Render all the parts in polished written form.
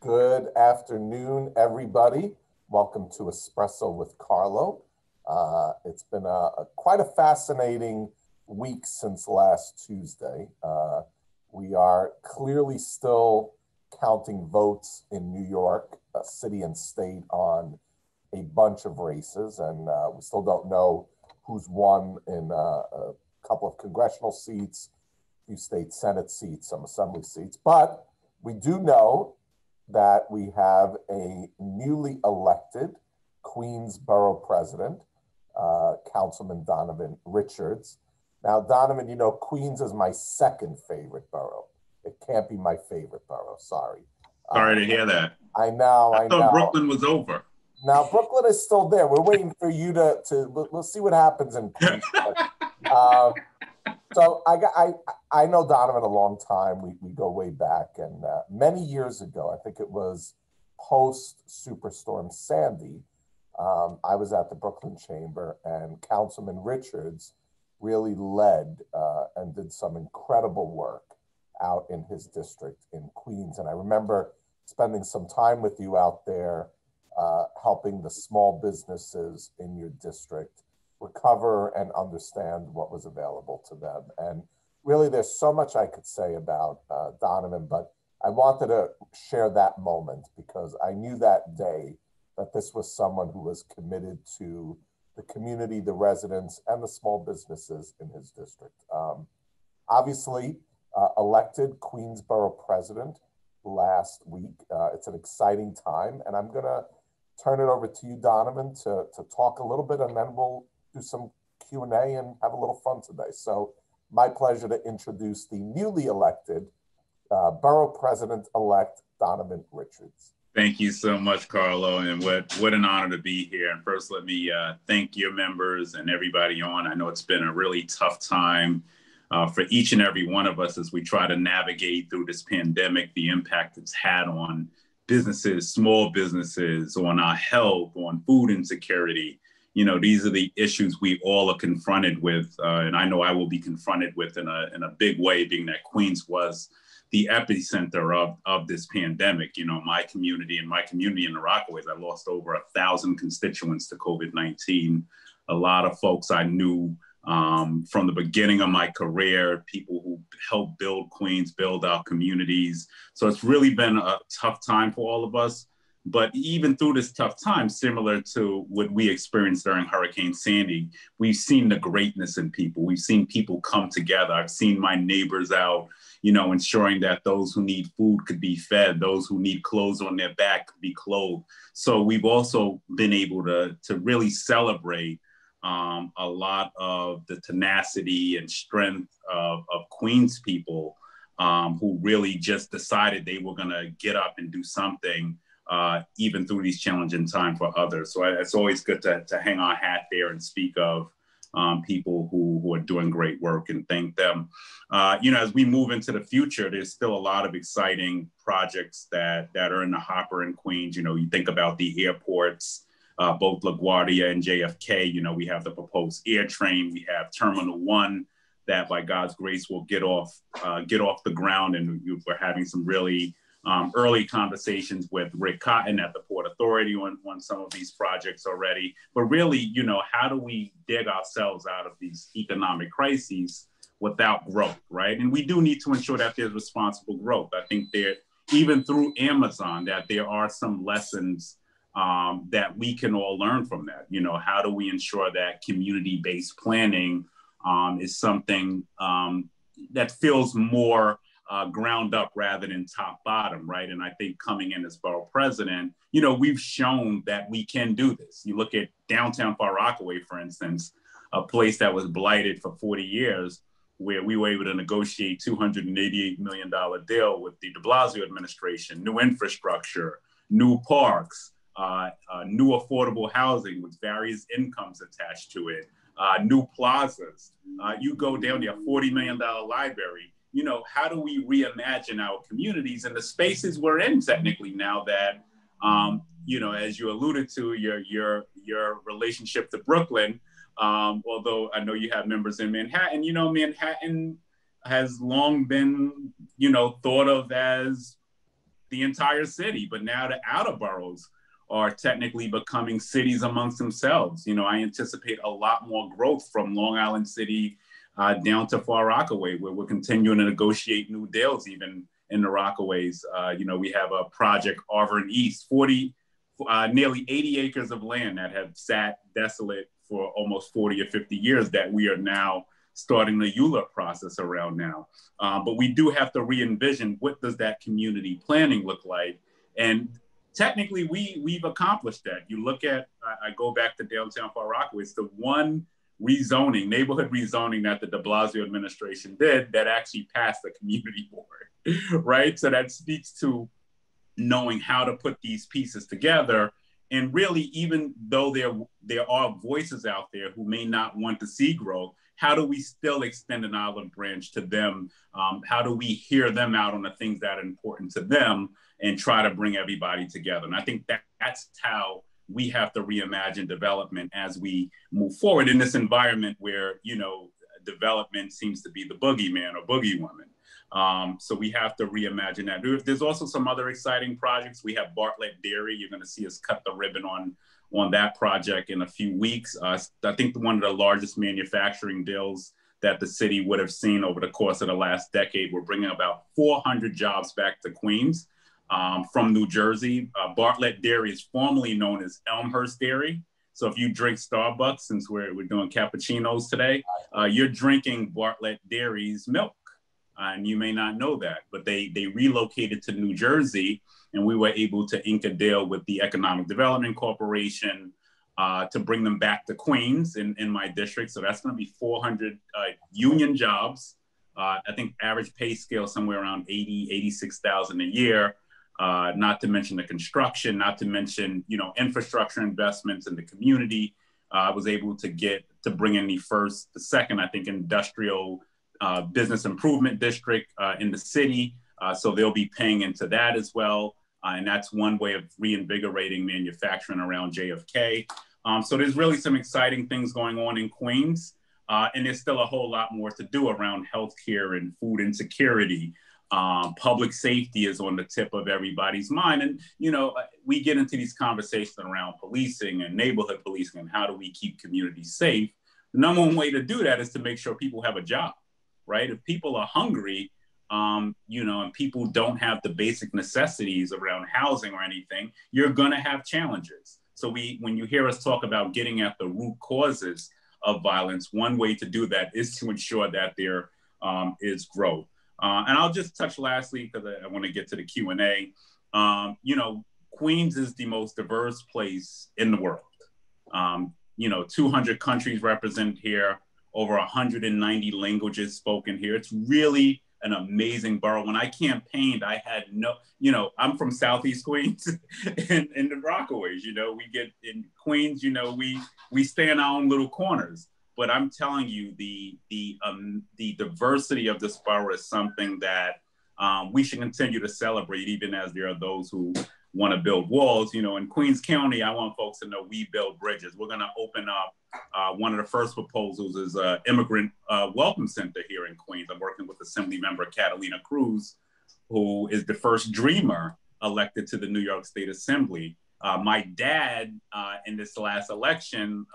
Good afternoon, everybody. Welcome to Espresso with Carlo. It's been quite a fascinating week since last Tuesday. We are clearly still counting votes in New York City and state on a bunch of races, and we still don't know who's won in a couple of congressional seats, a few state Senate seats, some assembly seats, but we do know that we have a newly elected Queens Borough President, Councilman Donovan Richards. Now, Donovan, you know, Queens is my second favorite borough. It can't be my favorite borough, sorry. Sorry to hear that. I know. I thought Brooklyn was over. Now, Brooklyn is still there. We're waiting for you we'll see what happens in Queens. So I know Donovan a long time. We go way back, and many years ago, I think it was post Superstorm Sandy, I was at the Brooklyn Chamber, and Councilman Richards really led and did some incredible work out in his district in Queens. And I remember spending some time with you out there, helping the small businesses in your district recover and understand what was available to them. And really, there's so much I could say about Donovan, but I wanted to share that moment because I knew that day that this was someone who was committed to the community, the residents, and the small businesses in his district. Obviously, elected Queensborough president last week. It's an exciting time, and I'm gonna turn it over to you, Donovan, to talk a little bit, and then we'll do some Q&A and have a little fun today. So my pleasure to introduce the newly elected Borough President-elect Donovan Richards. Thank you so much, Carlo, and what an honor to be here. And first, let me thank your members and everybody on. I know it's been a really tough time for each and every one of us as we try to navigate through this pandemic, the impact it's had on businesses, small businesses, on our health, on food insecurity. You know, these are the issues we all are confronted with, and I know I will be confronted with in a big way, being that Queens was the epicenter of this pandemic. You know, my community in the Rockaways, I lost over 1,000 constituents to COVID-19. A lot of folks I knew from the beginning of my career, people who helped build Queens, build our communities. So it's really been a tough time for all of us. But even through this tough time, similar to what we experienced during Hurricane Sandy, we've seen the greatness in people. We've seen people come together. I've seen my neighbors out, you know, ensuring that those who need food could be fed, those who need clothes on their back could be clothed. So we've also been able to really celebrate a lot of the tenacity and strength of Queens people who really just decided they were going to get up and do something even through these challenging times for others. So it's always good to hang our hat there and speak of people who are doing great work and thank them. You know, as we move into the future, there's still a lot of exciting projects that are in the hopper in Queens. You know, you think about the airports, both LaGuardia and JFK. You know, we have the proposed air train. We have Terminal 1 that by God's grace will get off the ground. And we're having some really early conversations with Rick Cotton at the Port Authority on some of these projects already. But really, you know, how do we dig ourselves out of these economic crises without growth, right? And we do need to ensure that there's responsible growth. I think even through Amazon, that there are some lessons that we can all learn from that. You know, how do we ensure that community-based planning is something that feels more ground up rather than top bottom, right? And I think coming in as borough president, you know, we've shown that we can do this. You look at downtown Far Rockaway, for instance, a place that was blighted for 40 years, where we were able to negotiate $288 million deal with the de Blasio administration, new infrastructure, new parks, new affordable housing with various incomes attached to it, new plazas. You go down to a $40 million library. You know, how do we reimagine our communities and the spaces we're in technically now that, you know, as you alluded to, your relationship to Brooklyn, although I know you have members in Manhattan, you know, Manhattan has long been, you know, thought of as the entire city, but now the outer boroughs are technically becoming cities amongst themselves. I anticipate a lot more growth from Long Island City down to Far Rockaway, where we're continuing to negotiate new deals even in the Rockaways. We have a project, Auburn East, nearly 80 acres of land that have sat desolate for almost 40 or 50 years that we are now starting the ULURP process around now. But we do have to re-envision, what does that community planning look like? And technically, we've accomplished that. You look at, I go back to downtown Far Rockaway, it's the one neighborhood rezoning that the de Blasio administration did that actually passed the community board, right? So that speaks to knowing how to put these pieces together. And really, even though there are voices out there who may not want to see growth, how do we still extend an olive branch to them? How do we hear them out on the things that are important to them and try to bring everybody together? And I think that's how we have to reimagine development as we move forward in this environment where, development seems to be the boogeyman or boogeywoman. So we have to reimagine that. There's also some other exciting projects. We have Bartlett Dairy. You're going to see us cut the ribbon on that project in a few weeks. I think one of the largest manufacturing deals that the city would have seen over the course of the last decade. We're bringing about 400 jobs back to Queens from New Jersey. Bartlett Dairy is formerly known as Elmhurst Dairy. So if you drink Starbucks, since we're doing cappuccinos today, you're drinking Bartlett Dairy's milk. And you may not know that, but they relocated to New Jersey, and we were able to ink a deal with the Economic Development Corporation to bring them back to Queens in my district. So that's going to be 400 union jobs. I think average pay scale somewhere around 86,000 a year. Not to mention the construction, not to mention, infrastructure investments in the community. I was able to bring in the second, I think, industrial business improvement district in the city. So they'll be paying into that as well. And that's one way of reinvigorating manufacturing around JFK. So there's really some exciting things going on in Queens. And there's still a whole lot more to do around healthcare and food insecurity. Public safety is on the tip of everybody's mind. And, we get into these conversations around policing and neighborhood policing and how do we keep communities safe. The number one way to do that is to make sure people have a job, right? If people are hungry, and people don't have the basic necessities around housing or anything, you're going to have challenges. So when you hear us talk about getting at the root causes of violence, one way to do that is to ensure that there is growth. And I'll just touch lastly, because I want to get to the Q&A. Queens is the most diverse place in the world. 200 countries represented here, over 190 languages spoken here. It's really an amazing borough. When I campaigned, I had I'm from Southeast Queens in the Rockaways. We get in Queens, we stay in our own little corners. But I'm telling you, the diversity of this borough is something that we should continue to celebrate, even as there are those who want to build walls. In Queens County, I want folks to know we build bridges. We're going to open up one of the first proposals is an immigrant welcome center here in Queens. I'm working with Assembly Member Catalina Cruz, who is the first Dreamer elected to the New York State Assembly. My dad, in this last election,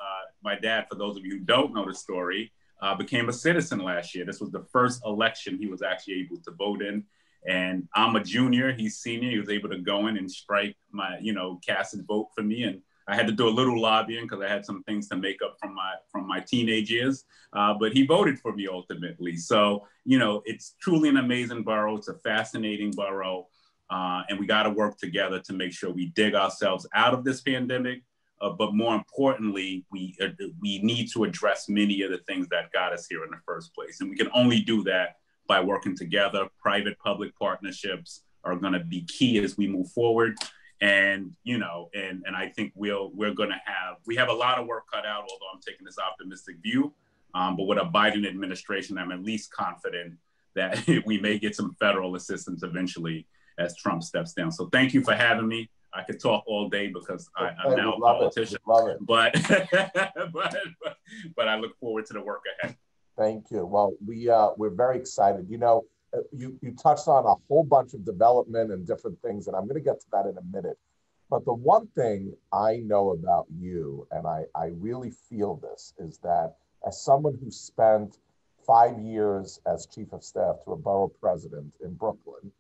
for those of you who don't know the story, became a citizen last year. This was the first election he was actually able to vote in. And I'm a junior, he's senior. He was able to go in and strike my, cast his vote for me. And I had to do a little lobbying because I had some things to make up from my teenage years. But he voted for me ultimately. So, it's truly an amazing borough. It's a fascinating borough. And we got to work together to make sure we dig ourselves out of this pandemic. But more importantly, we need to address many of the things that got us here in the first place. And we can only do that by working together. Private-public partnerships are going to be key as we move forward. And, and I think we have a lot of work cut out, although I'm taking this optimistic view. But with a Biden administration, I'm at least confident that we may get some federal assistance eventually as Trump steps down. So thank you for having me. I could talk all day because I'm now a politician, but I look forward to the work ahead. Thank you. Well, we're very excited. you touched on a whole bunch of development and different things, and I'm going to get to that in a minute. But the one thing I know about you, and I really feel this, is that as someone who spent 5 years as chief of staff to a borough president in Brooklyn,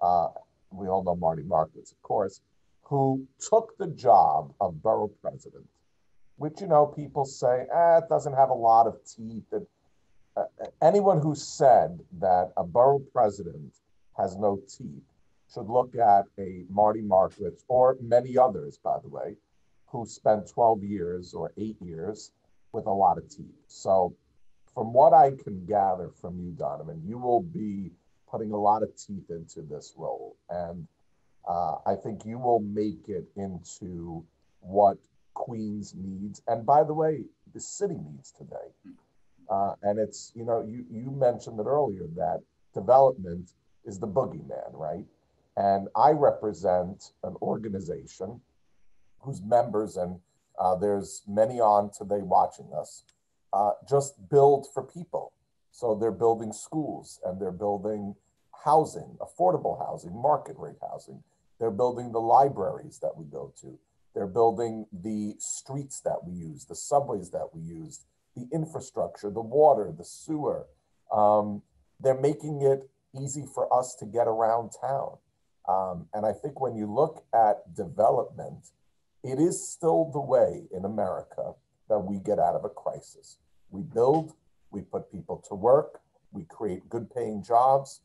uh, we all know Marty Markowitz, of course, who took the job of borough president, which, people say, it doesn't have a lot of teeth. Anyone who said that a borough president has no teeth should look at a Marty Markowitz or many others, by the way, who spent 12 years or 8 years with a lot of teeth. So, from what I can gather from you, Donovan, you will be putting a lot of teeth into this role. And I think you will make it into what Queens needs. And by the way, the city needs today. And it's, you mentioned it earlier that development is the boogeyman, right? And I represent an organization whose members, and there's many on today watching us, just build for people. So they're building schools and they're building housing, affordable housing, market rate housing. They're building the libraries that we go to. They're building the streets that we use, the subways that we use, the infrastructure, the water, the sewer. They're making it easy for us to get around town. And I think when you look at development, it is still the way in America that we get out of a crisis. We build, we put people to work, we create good paying jobs.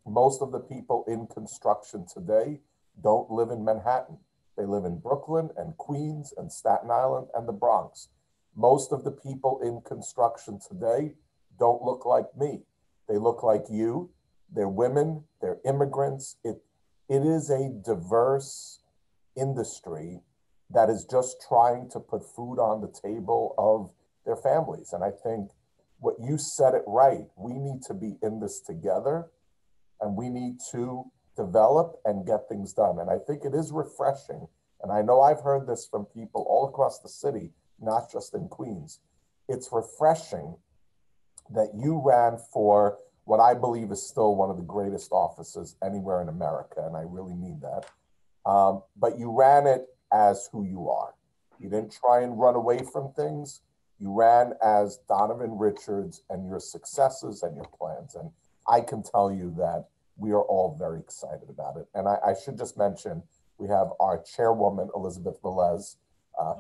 Most of the people in construction today don't live in Manhattan. They live in Brooklyn and Queens and Staten Island and the Bronx. Most of the people in construction today don't look like me. They look like you. They're women, they're immigrants. It is a diverse industry that is just trying to put food on the table of their families. And I think what you said it right. We need to be in this together and we need to develop and get things done. And I think it is refreshing. And I know I've heard this from people all across the city, not just in Queens. It's refreshing that you ran for what I believe is still one of the greatest offices anywhere in America, and I really mean that. But you ran it as who you are. You didn't try and run away from things. You ran as Donovan Richards and your successes and your plans. And I can tell you that we are all very excited about it. And I should just mention, we have our chairwoman, Elizabeth Velez,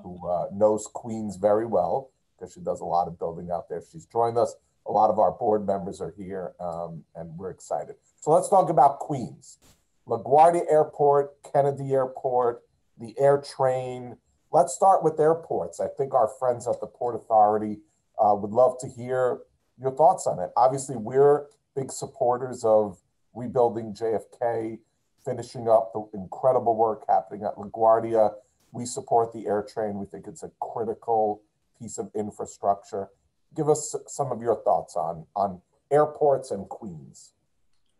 who knows Queens very well because she does a lot of building out there. She's joined us. A lot of our board members are here, and we're excited. So let's talk about Queens. LaGuardia Airport, Kennedy Airport, the air train. Let's start with airports. I think our friends at the Port Authority would love to hear your thoughts on it. Obviously, we're big supporters of rebuilding JFK, finishing up the incredible work happening at LaGuardia. We support the air train. We think it's a critical piece of infrastructure. Give us some of your thoughts on airports and Queens.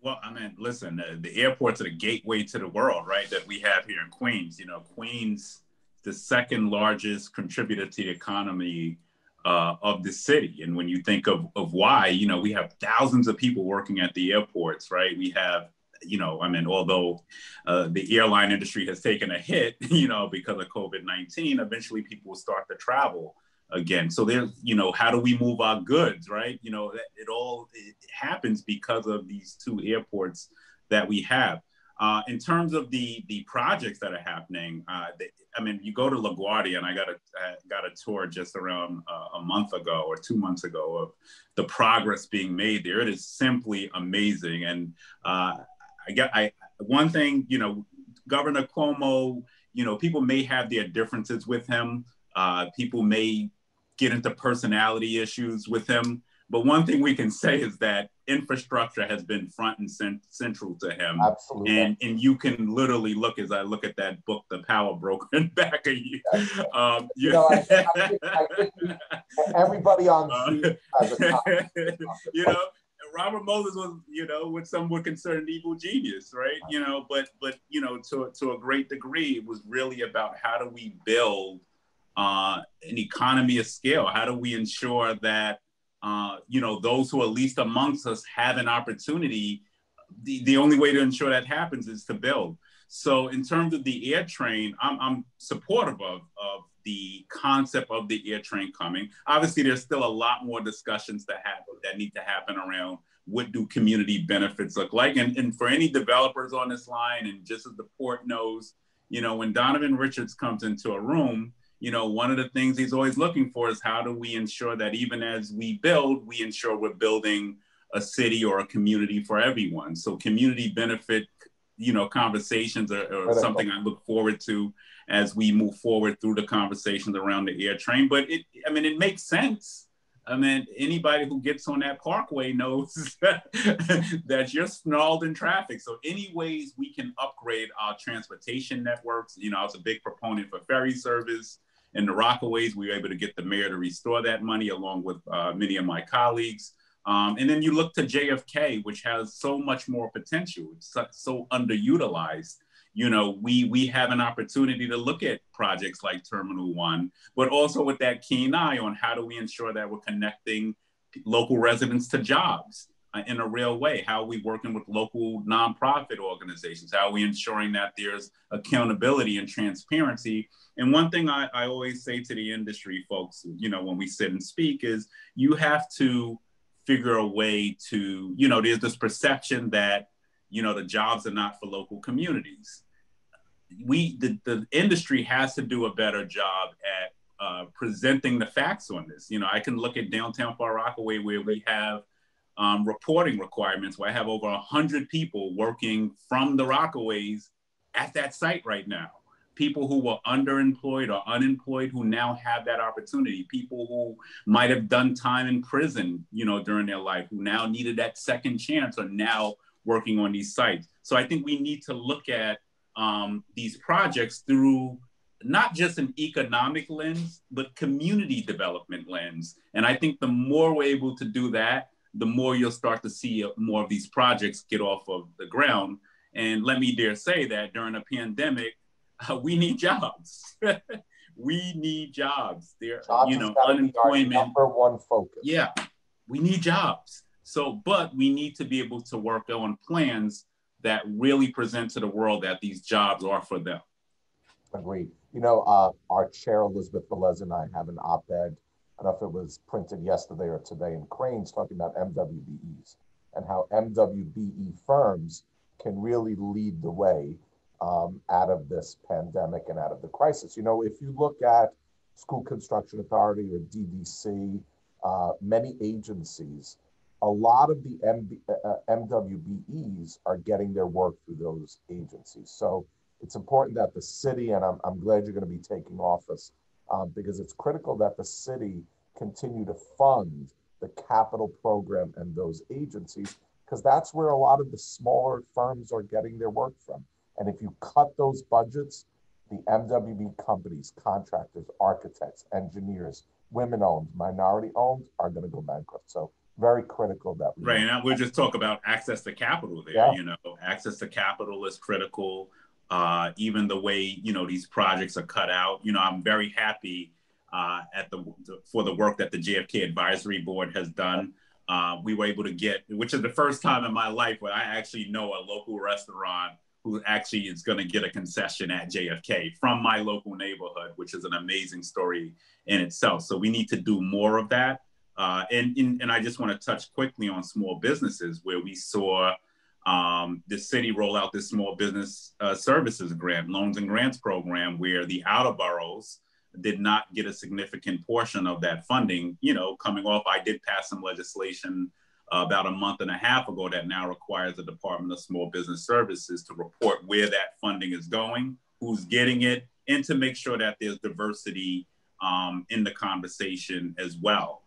Well, I mean, listen, the airports are the gateway to the world, right? That we have here in Queens. You know, Queens, the second largest contributor to the economy of the city. And when you think of why, you know, we have thousands of people working at the airports, right? We have, you know, I mean, although the airline industry has taken a hit, you know, because of COVID-19, eventually people will start to travel again. So there's, you know, how do we move our goods, right? You know, it happens because of these two airports that we have. In terms of the projects that are happening, I mean, you go to LaGuardia, and I got a tour just around a month ago or 2 months ago of the progress being made there. It is simply amazing. And one thing, you know, Governor Cuomo, you know, people may have their differences with him. People may get into personality issues with him. But one thing we can say is that infrastructure has been front and central to him. Absolutely. And you can literally look, as I look at that book, The Power Broker, in back of you. I think everybody on Zoom has a copy. You know, Robert Moses was, you know, what some would consider an evil genius, right? You know, but you know, to a great degree, it was really about how do we build an economy of scale? How do we ensure that those who are least amongst us have an opportunity. The only way to ensure that happens is to build. So in terms of the air train, I'm supportive of the concept of the air train coming. Obviously, there's still a lot more discussions that need to happen around what do community benefits look like. And for any developers on this line, and just as the port knows, when Donovan Richards comes into a room, one of the things he's always looking for is how do we ensure that even as we build, we ensure we're building a city or a community for everyone. So community benefit, conversations are something I look forward to as we move forward through the conversations around the air train. But it makes sense. I mean, anybody who gets on that parkway knows that you're snarled in traffic. So any ways we can upgrade our transportation networks, I was a big proponent for ferry service in the Rockaways. We were able to get the mayor to restore that money along with many of my colleagues. And then you look to JFK, which has so much more potential. It's so underutilized. We have an opportunity to look at projects like Terminal 1, but also with that keen eye on how do we ensure that we're connecting local residents to jobs in a real way? How are we working with local nonprofit organizations? How are we ensuring that there's accountability and transparency? And one thing I always say to the industry folks, when we sit and speak is you have to figure a way to, there's this perception that, the jobs are not for local communities. The industry has to do a better job at presenting the facts on this. I can look at downtown Far Rockaway where we have reporting requirements, where I have over 100 people working from the Rockaways at that site right now. People who were underemployed or unemployed who now have that opportunity. People who might have done time in prison, during their life, who now needed that second chance are now working on these sites. So I think we need to look at these projects through not just an economic lens, but community development lens. And I think the more we're able to do that, the more you'll start to see more of these projects get off of the ground. And let me dare say that during a pandemic, we need jobs. We need jobs. Unemployment. Number one focus. Yeah, we need jobs. So, but we need to be able to work on plans that really present to the world that these jobs are for them. Agreed. Our chair, Elizabeth Velez, and I have an op-ed, I don't know if it was printed yesterday or today in Cranes, talking about MWBEs and how MWBE firms can really lead the way out of this pandemic and out of the crisis. If you look at School Construction Authority or DDC, many agencies, a lot of the MWBEs are getting their work through those agencies. So it's important that the city, and I'm glad you're going to be taking office, because it's critical that the city continue to fund the capital program and those agencies, because that's where a lot of the smaller firms are getting their work from. And if you cut those budgets, the MWB companies, contractors, architects, engineers, women-owned, minority-owned are going to go bankrupt. So very critical that we... Right, and we'll just talk about access to capital there. Yeah. Access to capital is critical. Even the way, these projects are cut out. I'm very happy for the work that the JFK Advisory Board has done. We were able to get, which is the first time in my life where I actually know a local restaurant who actually is going to get a concession at JFK from my local neighborhood, which is an amazing story in itself. So we need to do more of that. And I just want to touch quickly on small businesses, where we saw the city roll out this small business services grant, loans and grants program, where the outer boroughs did not get a significant portion of that funding. Coming off, I did pass some legislation about a month and a half ago that now requires the Department of Small Business Services to report where that funding is going, who's getting it, and to make sure that there's diversity in the conversation as well,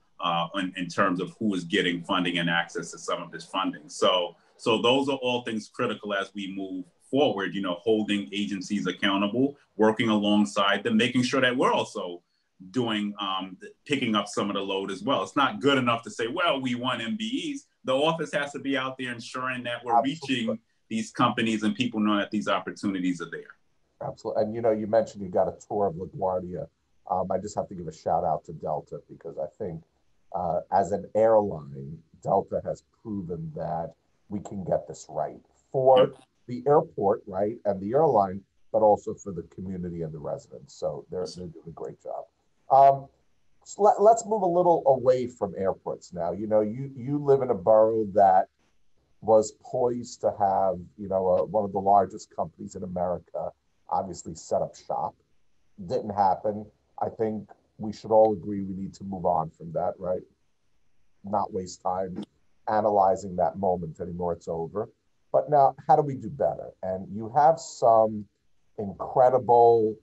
in terms of who is getting funding and access to some of this funding. So those are all things critical as we move forward, holding agencies accountable, working alongside them, making sure that we're also doing, picking up some of the load as well. It's not good enough to say, well, we want MBEs. The office has to be out there ensuring that we're reaching these companies and people know that these opportunities are there. Absolutely. And you mentioned you got a tour of LaGuardia. I just have to give a shout out to Delta, because I think as an airline, Delta has proven that we can get this right for the airport, right, and the airline, but also for the community and the residents. So they're doing a great job. So let's move a little away from airports now. You live in a borough that was poised to have, one of the largest companies in America obviously set up shop. Didn't happen. I think we should all agree we need to move on from that, right? Not waste time analyzing that moment anymore. It's over. But now, how do we do better? And you have some incredible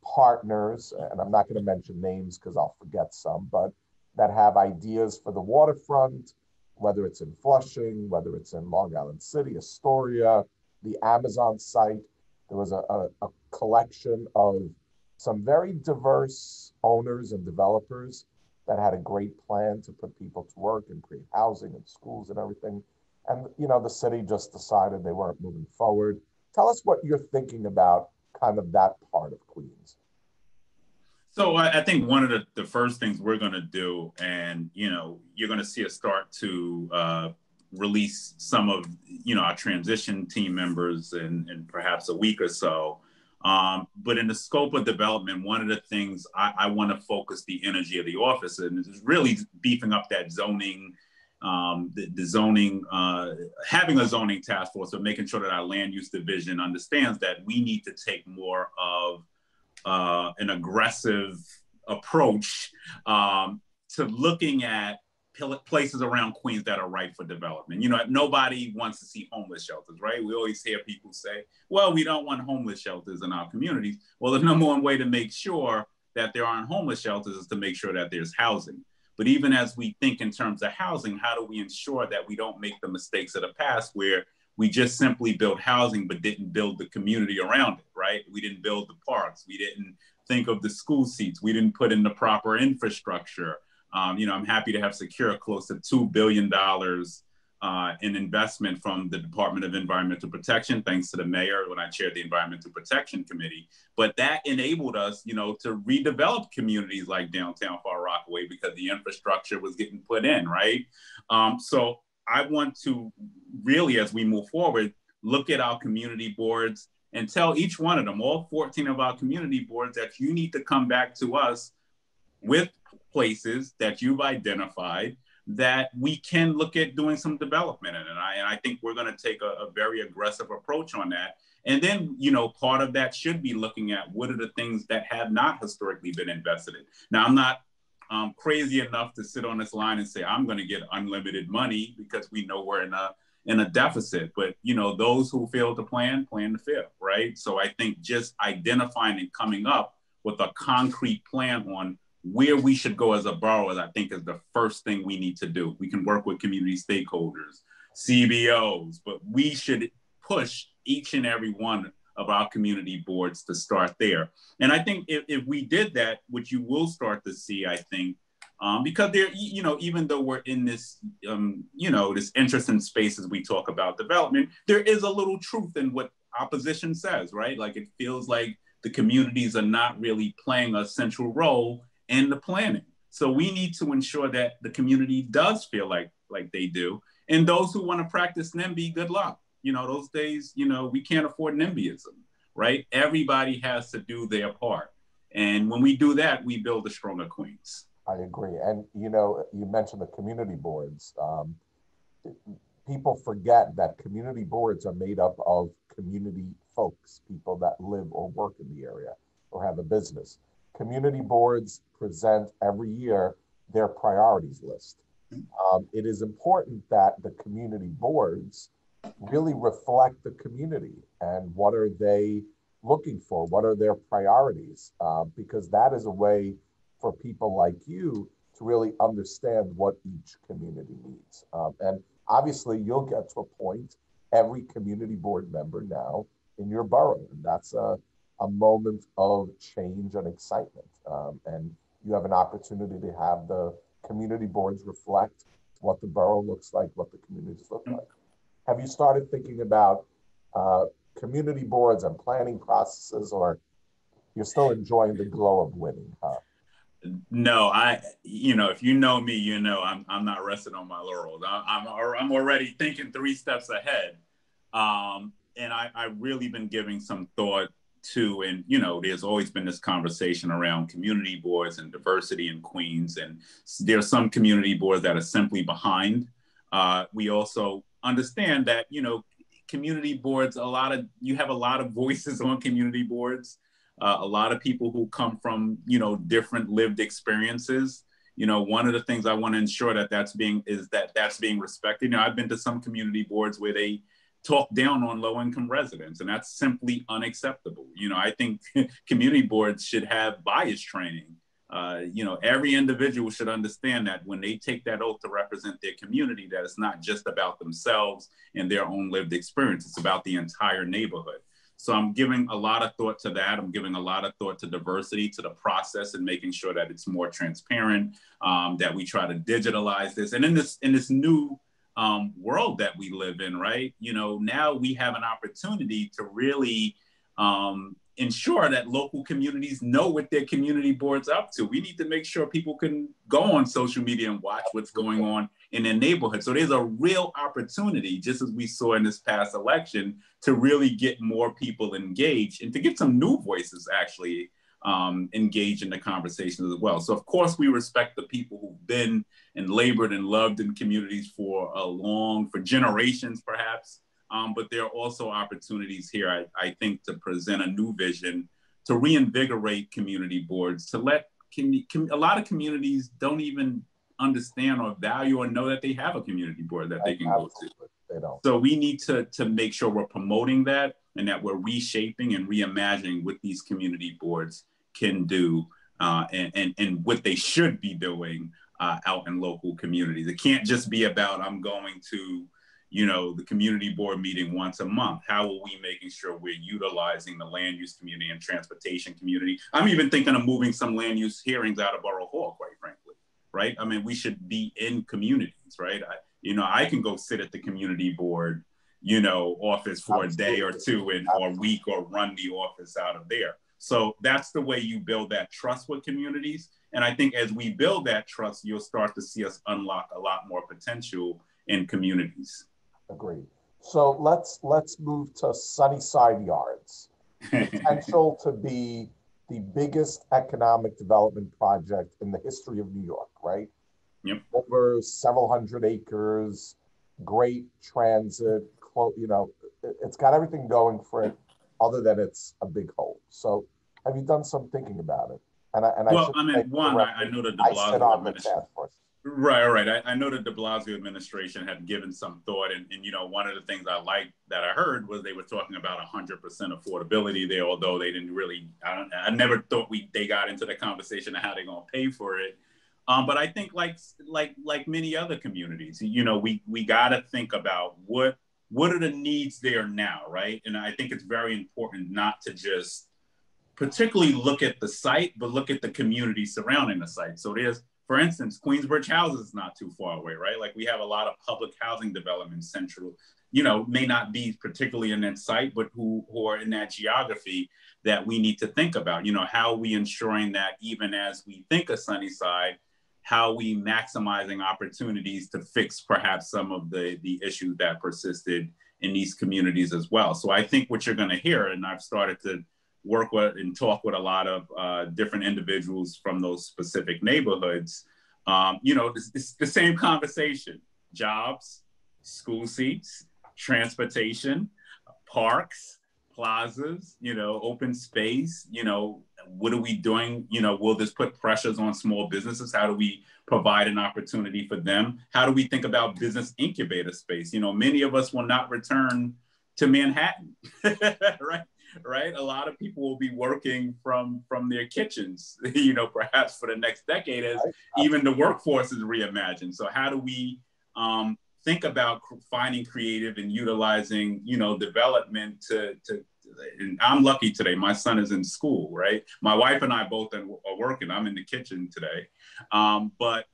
partners, and I'm not going to mention names because I'll forget some, but that have ideas for the waterfront, whether it's in Flushing, whether it's in Long Island City, Astoria, the Amazon site. There was a collection of some very diverse owners and developers that had a great plan to put people to work and create housing and schools and everything. And, the city just decided they weren't moving forward. Tell us what you're thinking about kind of that part of Queens. So I think one of the first things we're going to do, and you're going to see us start to release some of our transition team members in perhaps a week or so. But in the scope of development, one of the things I want to focus the energy of the office and is really beefing up that zoning, the zoning, having a zoning task force, but making sure that our land use division understands that we need to take more of an aggressive approach to looking at places around Queens that are ripe for development. Nobody wants to see homeless shelters, right? We always hear people say, well, we don't want homeless shelters in our communities. Well, the number one way to make sure that there aren't homeless shelters is to make sure that there's housing. But even as we think in terms of housing, how do we ensure that we don't make the mistakes of the past where we just simply built housing but didn't build the community around it, right? We didn't build the parks. We didn't think of the school seats. We didn't put in the proper infrastructure. I'm happy to have secured close to $2 billion in investment from the Department of Environmental Protection, thanks to the mayor when I chaired the Environmental Protection Committee. But that enabled us, to redevelop communities like downtown Far Rockaway because the infrastructure was getting put in, right? So I want to really, as we move forward, look at our community boards and tell each one of them, all 14 of our community boards, that you need to come back to us with places that you've identified that we can look at doing some development in. And I think we're going to take a very aggressive approach on that. And then, part of that should be looking at what are the things that have not historically been invested in. Now, I'm not crazy enough to sit on this line and say, I'm going to get unlimited money because we know we're in a deficit. But, those who fail to plan to fail, right? So I think just identifying and coming up with a concrete plan on where we should go as a borough, I think is the first thing we need to do. We can work with community stakeholders, CBOs, but we should push each and every one of our community boards to start there. And I think if we did that, what you will start to see, I think, because there, even though we're in this, this interesting space as we talk about development, there is a little truth in what opposition says, right? Like it feels like the communities are not really playing a central role in the planning. So we need to ensure that the community does feel like they do. And those who want to practice NIMBY, good luck. Those days, we can't afford NIMBYism, right? Everybody has to do their part. And when we do that, we build a stronger Queens. I agree. And, you mentioned the community boards. People forget that community boards are made up of community folks, people that live or work in the area or have a business. Community boards present every year their priorities list. It is important that the community boards really reflect the community and what are they looking for? What are their priorities? Because that is a way for people like you to really understand what each community needs. And obviously you'll get to a point, every community board member now in your borough, and that's a moment of change and excitement. And you have an opportunity to have the community boards reflect what the borough looks like, what the communities look like. Have you started thinking about community boards and planning processes, or you're still enjoying the glow of winning, huh? No, if you know me, I'm not resting on my laurels. I'm already thinking 3 steps ahead. And I really been giving some thought to, and there's always been this conversation around community boards and diversity in Queens, and there's some community boards that are simply behind. We also understand that community boards, you have a lot of voices on community boards, a lot of people who come from different lived experiences. One of the things I want to ensure that's being respected. I've been to some community boards where they talk down on low income residents, and that's simply unacceptable. I think community boards should have bias training. Every individual should understand that when they take that oath to represent their community, that it's not just about themselves and their own lived experience. It's about the entire neighborhood. So I'm giving a lot of thought to that. I'm giving a lot of thought to diversity, to the process, and making sure that it's more transparent, that we try to digitalize this. And in this new world that we live in, right? Now we have an opportunity to really ensure that local communities know what their community board's up to. We need to make sure people can go on social media and watch what's going on in their neighborhood. So there's a real opportunity, just as we saw in this past election, to really get more people engaged and to get some new voices actually engaged in the conversations as well. So of course we respect the people who've been and labored and loved in communities for generations perhaps. But there are also opportunities here, I think, to present a new vision, to reinvigorate community boards, to let a lot of communities don't even understand or value or know that they have a community board that they can go to. They don't. So we need to make sure we're promoting that, and that we're reshaping and reimagining what these community boards can do and what they should be doing out in local communities. It can't just be about I'm going to the community board meeting once a month. How are we making sure we're utilizing the land use community and transportation community? I'm even thinking of moving some land use hearings out of Borough Hall, quite frankly, right? I mean, we should be in communities, right? I can go sit at the community board, office for a day or two or a week, or run the office out of there. So that's the way you build that trust with communities. And I think as we build that trust, you'll start to see us unlock a lot more potential in communities. Agreed. So let's move to Sunnyside Yards. Potential to be the biggest economic development project in the history of New York, right? Yep. Over several hundred acres, great transit, it's got everything going for it, other than it's a big hole. So have you done some thinking about it? I know the De Blasio I sit on the task force. Right. I know the de Blasio administration had given some thought, and one of the things I liked that I heard was they were talking about 100% affordability there, although they didn't really. I never thought they got into the conversation of how they're going to pay for it. But I think like many other communities, we got to think about what are the needs there now, right? And I think it's very important not to just particularly look at the site, but look at the community surrounding the site. So for instance, Queensbridge Houses is not too far away, right? Like we have a lot of public housing development central, may not be particularly in that site, but who are in that geography that we need to think about. How are we ensuring that even as we think of Sunnyside, how are we maximizing opportunities to fix perhaps some of the issues that persisted in these communities as well. So I think what you're going to hear, and I've started to work with and talk with a lot of different individuals from those specific neighborhoods, it's the same conversation: jobs, school seats, transportation, parks, plazas, open space. What are we doing? Will this put pressures on small businesses? How do we provide an opportunity for them? How do we think about business incubator space? Many of us will not return to Manhattan, right? A lot of people will be working from their kitchens, perhaps for the next decade as even the workforce is reimagined. So how do we think about finding creative and utilizing, development to and I'm lucky today. My son is in school, right? My wife and I both are working. I'm in the kitchen today. But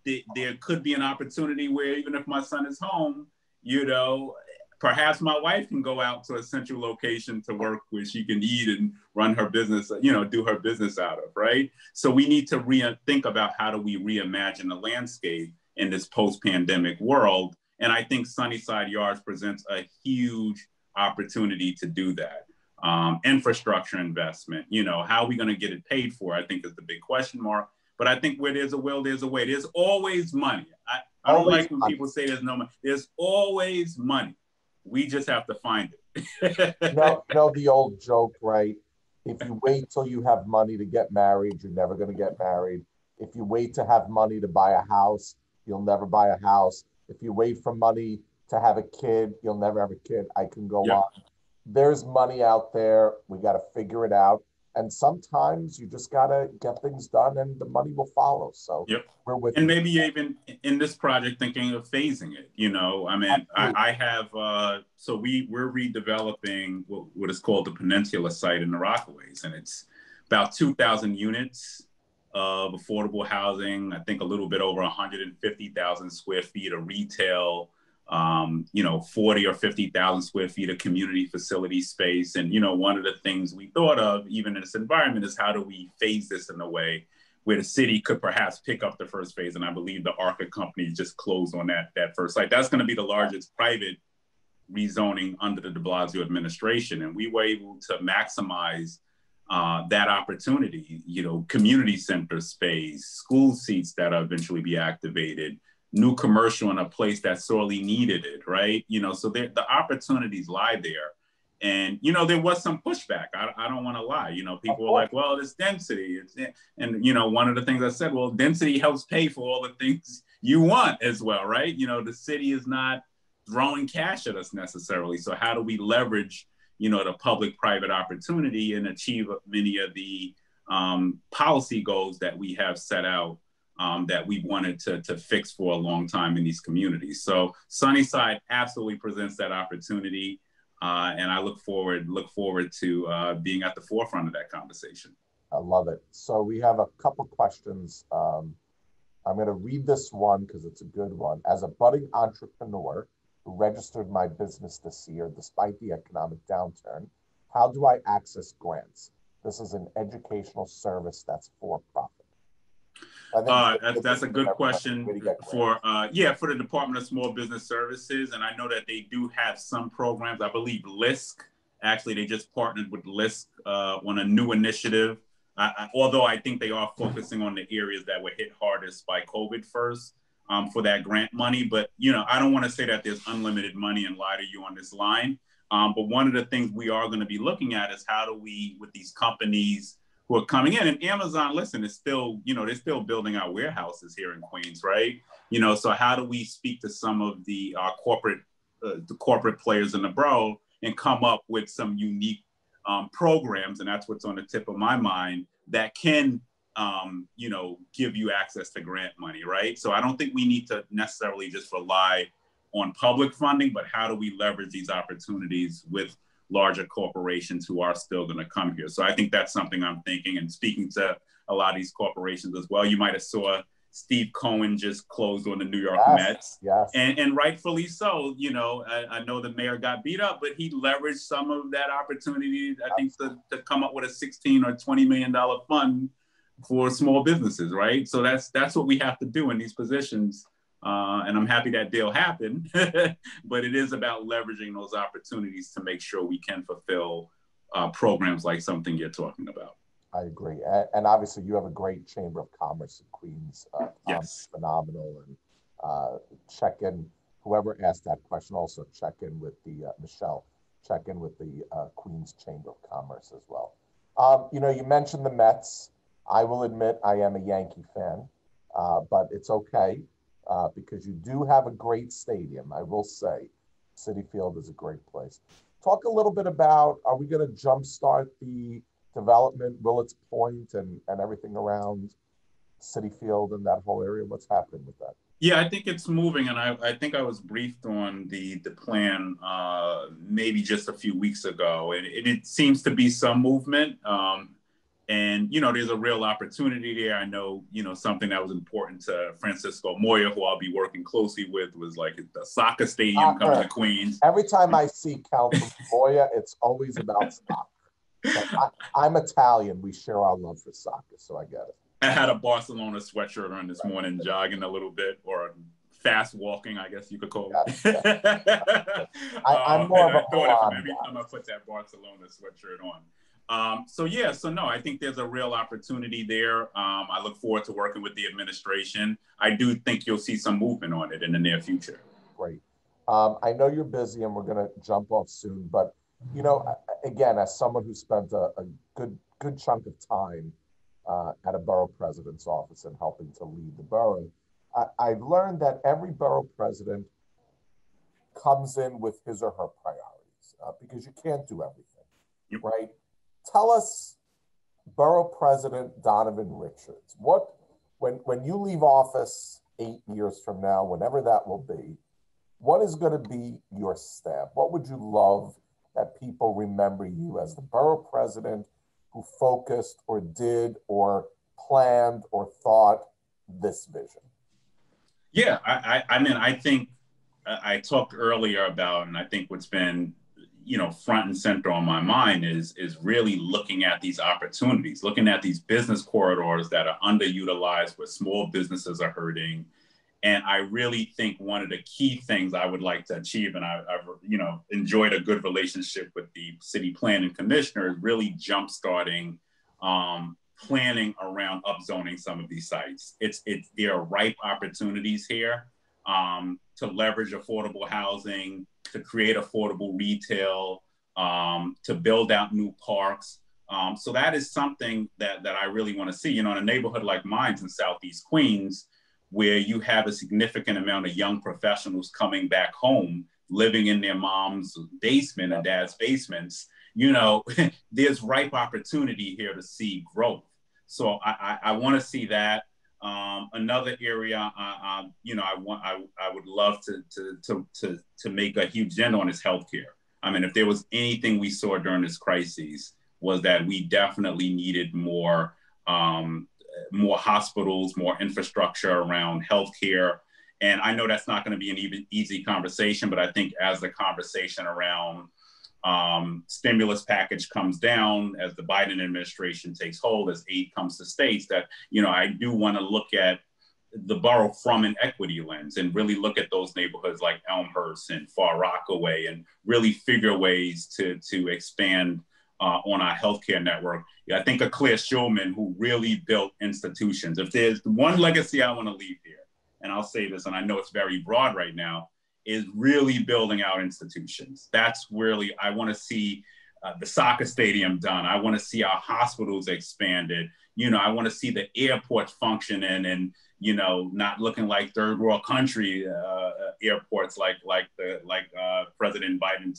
there could be an opportunity where even if my son is home, perhaps my wife can go out to a central location to work where she can eat and run her business, you know, do her business out of, right? So we need to think about how do we reimagine the landscape in this post-pandemic world. And I think Sunnyside Yards presents a huge opportunity to do that. Infrastructure investment, you know, how are we going to get it paid for? I think is the big question mark. But I think where there's a will, there's a way. There's always money. I don't like when people say there's no money. There's always money. We just have to find it. No, the old joke, right? If you wait till you have money to get married, you're never going to get married. If you wait to have money to buy a house, you'll never buy a house. If you wait for money to have a kid, you'll never have a kid. I can go on. There's money out there. We got to figure it out. And sometimes you just got to get things done and the money will follow. So we're with and maybe even in this project thinking of phasing it, you know, I mean, I have, so we're redeveloping what is called the Peninsula site in the Rockaways. And it's about 2,000 units of affordable housing. I think a little bit over 150,000 square feet of retail, you know, 40 or 50,000 square feet of community facility space. And, you know, one of the things we thought of even in this environment is how do we phase this in a way where the city could perhaps pick up the first phase. And I believe the ARCA company just closed on that first site. That's going to be the largest private rezoning under the de Blasio administration. And we were able to maximize that opportunity, you know, community center space, school seats that'll eventually be activated, new commercial in a place that sorely needed it, right? You know, so the opportunities lie there. And, you know, there was some pushback. I don't want to lie. You know, people were like, well, it's density. And, you know, one of the things I said, well, density helps pay for all the things you want as well, right? You know, the city is not throwing cash at us necessarily. So how do we leverage, you know, the public-private opportunity and achieve many of the policy goals that we have set out that we wanted to fix for a long time in these communities. So Sunnyside absolutely presents that opportunity. And I look forward to being at the forefront of that conversation. I love it. So we have a couple questions. I'm going to read this one because it's a good one. As a budding entrepreneur who registered my business this year, despite the economic downturn, how do I access grants? This is an educational service that's for profit. That's a good question for the Department of Small Business Services. And I know that they do have some programs. I believe LISC, actually, they just partnered with LISC on a new initiative. Although I think they are focusing on the areas that were hit hardest by COVID first for that grant money. But, you know, I don't want to say that there's unlimited money and lie to you on this line. But one of the things we are going to be looking at is how do we, with these companies who are coming in, and Amazon, listen, is still, you know, they're still building out warehouses here in Queens, right? You know, so how do we speak to some of the corporate players in the borough and come up with some unique programs, and that's what's on the tip of my mind, that can, you know, give you access to grant money, right? So I don't think we need to necessarily just rely on public funding, but how do we leverage these opportunities with larger corporations who are still going to come here. So I think that's something I'm thinking and speaking to a lot of these corporations as well. You might have saw Steve Cohen just closed on the New York Mets. Yes. And rightfully so. You know, I know the mayor got beat up, but he leveraged some of that opportunity, I think, to come up with a $16 or $20 million fund for small businesses, right? So that's what we have to do in these positions. And I'm happy that deal happened, but it is about leveraging those opportunities to make sure we can fulfill programs like something you're talking about. I agree. And obviously you have a great Chamber of Commerce in Queens. Yes. Phenomenal. And check in, whoever asked that question, also check in with the, Michelle, check in with the Queens Chamber of Commerce as well. You know, you mentioned the Mets. I will admit I am a Yankee fan, but it's okay. Because you do have a great stadium, I will say. Citi Field is a great place. Talk a little bit about, are we going to jumpstart the development, Willets Point, and everything around Citi Field and that whole area? What's happening with that? Yeah, I think it's moving, and I think I was briefed on the plan maybe just a few weeks ago, and it seems to be some movement. And, there's a real opportunity there. I know, something that was important to Francisco Moya, who I'll be working closely with, was like the soccer stadium coming to Queens. Every time I see Councilman Moya, it's always about soccer. So I'm Italian. We share our love for soccer, so I get it. I had a Barcelona sweatshirt on this morning, jogging a little bit, or fast walking, I guess you could call it. I'm more of a every time I put that Barcelona sweatshirt on. So no, I think there's a real opportunity there. I look forward to working with the administration. I do think you'll see some movement on it in the near future. Great. I know you're busy and we're going to jump off soon, but again, as someone who spent a good chunk of time at a borough president's office and helping to lead the borough, I've learned that every borough president comes in with his or her priorities because you can't do everything, yep. Right? Tell us, Borough President Donovan Richards, when you leave office 8 years from now, whenever that will be, what is going to be your stamp? What would you love that people remember you as the borough president who focused or did or planned or thought this vision? Yeah, I think I talked earlier about, and I think what's been, front and center on my mind is really looking at these opportunities, looking at these business corridors that are underutilized, where small businesses are hurting. And I really think one of the key things I would like to achieve, and I've enjoyed a good relationship with the city planning commissioner, is really jumpstarting planning around upzoning some of these sites. There are ripe opportunities here to leverage affordable housing, to create affordable retail, to build out new parks. So that is something that I really want to see. In a neighborhood like mine in Southeast Queens, where you have a significant amount of young professionals coming back home, living in their mom's basement and dad's basements, there's ripe opportunity here to see growth. So I want to see that. Another area, I would love to make a huge dent on is healthcare. I mean, if there was anything we saw during this crisis, was that we definitely needed more hospitals, more infrastructure around healthcare. And I know that's not going to be an easy conversation, but I think as the conversation around stimulus package comes down, as the Biden administration takes hold, as aid comes to states, that, I do want to look at the borough from an equity lens and really look at those neighborhoods like Elmhurst and Far Rockaway and really figure ways to expand on our healthcare network. I think of Claire Schulman, who really built institutions. If there's one legacy I want to leave here, and I'll say this, and I know it's very broad right now, is really building out institutions. That's really, I want to see the soccer stadium done. I want to see our hospitals expanded. I want to see the airports functioning and, not looking like third world country airports like President Biden,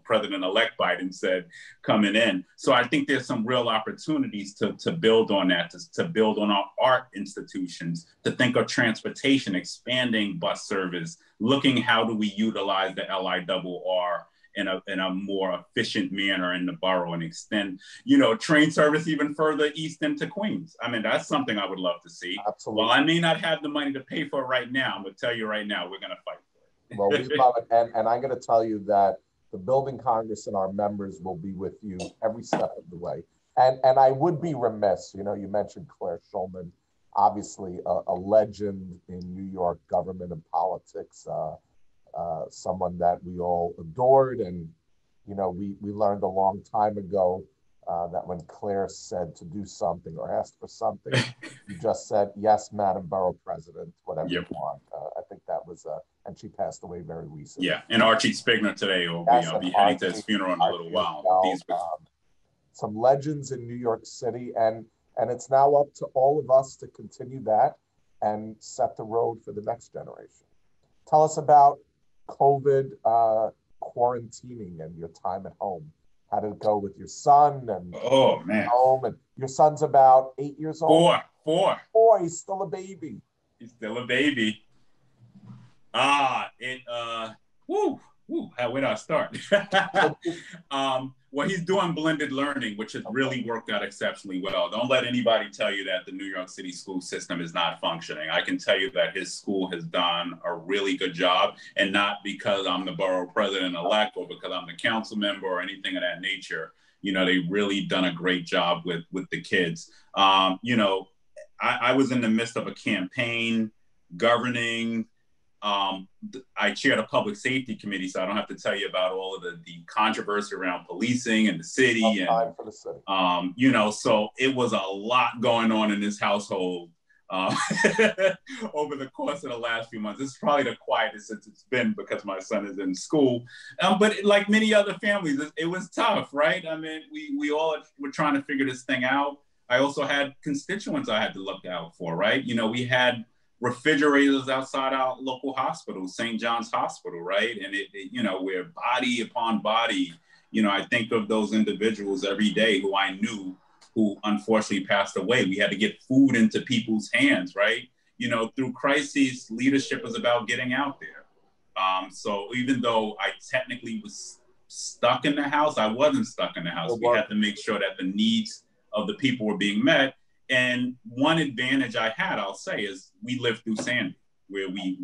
President-elect Biden said coming in. So I think there's some real opportunities to build on that, to build on our art institutions, to think of transportation, expanding bus service, looking how do we utilize the LIRR in a more efficient manner in the borough and extend, train service even further east into Queens. I mean, that's something I would love to see. Absolutely. Well, I may not have the money to pay for it right now. I'm going to tell you right now, we're going to fight for it. Well, we love it. And I'm going to tell you that the Building Congress and our members will be with you every step of the way. And I would be remiss, you mentioned Claire Schulman, obviously a legend in New York government and politics, someone that we all adored. And, we learned a long time ago that when Claire said to do something or asked for something, you just said, yes, Madam Borough President, whatever you want. I think that was, and she passed away very recently. Yeah, and Archie Spigner today will be heading to his funeral in a little while. Some legends in New York City, and it's now up to all of us to continue that and set the road for the next generation. Tell us about COVID quarantining and your time at home. How did it go with your son? And oh man, home, and your son's about 8 years old. Four. He's still a baby. Where do I start? Well, he's doing blended learning, which has really worked out exceptionally well. Don't let anybody tell you that the New York City school system is not functioning. I can tell you that his school has done a really good job, and not because I'm the borough president-elect or because I'm the council member or anything of that nature. You know, they've really done a great job with the kids. You know, I was in the midst of a campaign governing. I chaired a public safety committee, so I don't have to tell you about all of the controversy around policing in the city. You know, so it was a lot going on in this household over the course of the last few months. This is probably the quietest since it's been because my son is in school. But like many other families, it was tough, right? I mean, we all were trying to figure this thing out. I also had constituents I had to look out for, right? You know, we had refrigerators outside our local hospital, St. John's Hospital, right? And you know, where body upon body, you know, I think of those individuals every day who I knew who unfortunately passed away. We had to get food into people's hands, right? You know, through crises, leadership is about getting out there. So even though I technically was stuck in the house, I wasn't stuck in the house. We had to make sure that the needs of the people were being met. And one advantage I had, I'll say, is we lived through Sandy, where we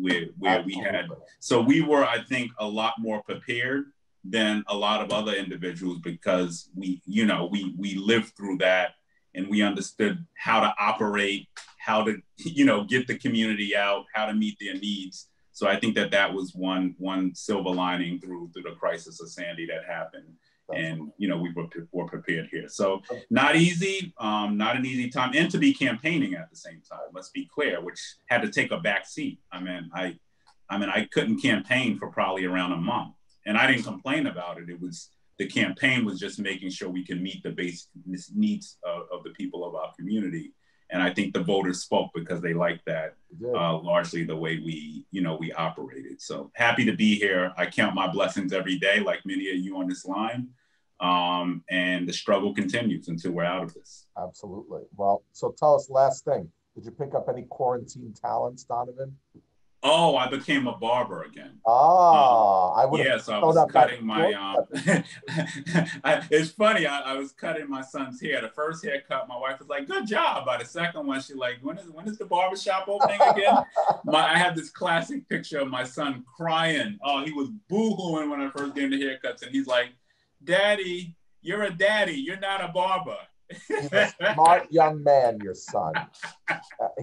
had, so we were, I think, a lot more prepared than a lot of other individuals because we lived through that and we understood how to operate, how to, you know, get the community out, how to meet their needs. So I think that was one silver lining through the crisis of Sandy that happened. And, you know, we were prepared here. So not easy, not an easy time. And to be campaigning at the same time, let's be clear, which had to take a back seat. I mean, I couldn't campaign for probably around a month. And I didn't complain about it. It was, the campaign was just making sure we can meet the basic needs of the people of our community. And I think the voters spoke because they liked that largely the way we operated. So happy to be here. I count my blessings every day, like many of you on this line. And the struggle continues until we're out of this. Absolutely. Well, so tell us, last thing, did you pick up any quarantine talents, Donovan? Oh, I became a barber again. I would have. Yes, I was cutting my. It's funny. I was cutting my son's hair. The first haircut, my wife was like, "Good job." By the second one, she like, "When is the barbershop opening again?" I have this classic picture of my son crying. Oh, he was boo-hooing when I first gave him the haircuts, and he's like, "Daddy, you're a daddy. You're not a barber." He's a smart young man, your son.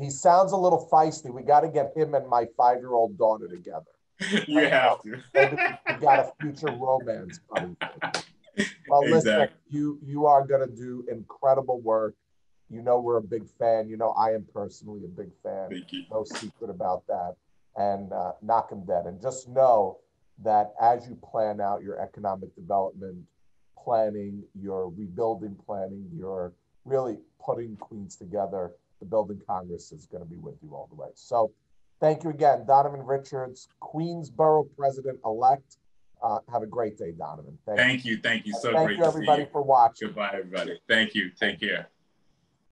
He sounds a little feisty. We got to get him and my 5-year-old daughter together. You have to. Maybe we got a future romance buddy. Well, exactly. Listen, you are going to do incredible work. You know we're a big fan. You know I am personally a big fan. Thank you. No secret about that. And knock him dead. And just know that as you plan out your economic development planning, your rebuilding planning, you're really putting Queens together, the Building Congress is going to be with you all the way. So thank you again, Donovan Richards, Queensborough President-elect. Have a great day, Donovan. Thank you. So thank great you, everybody, for watching. Goodbye, everybody. Thank you. Take care.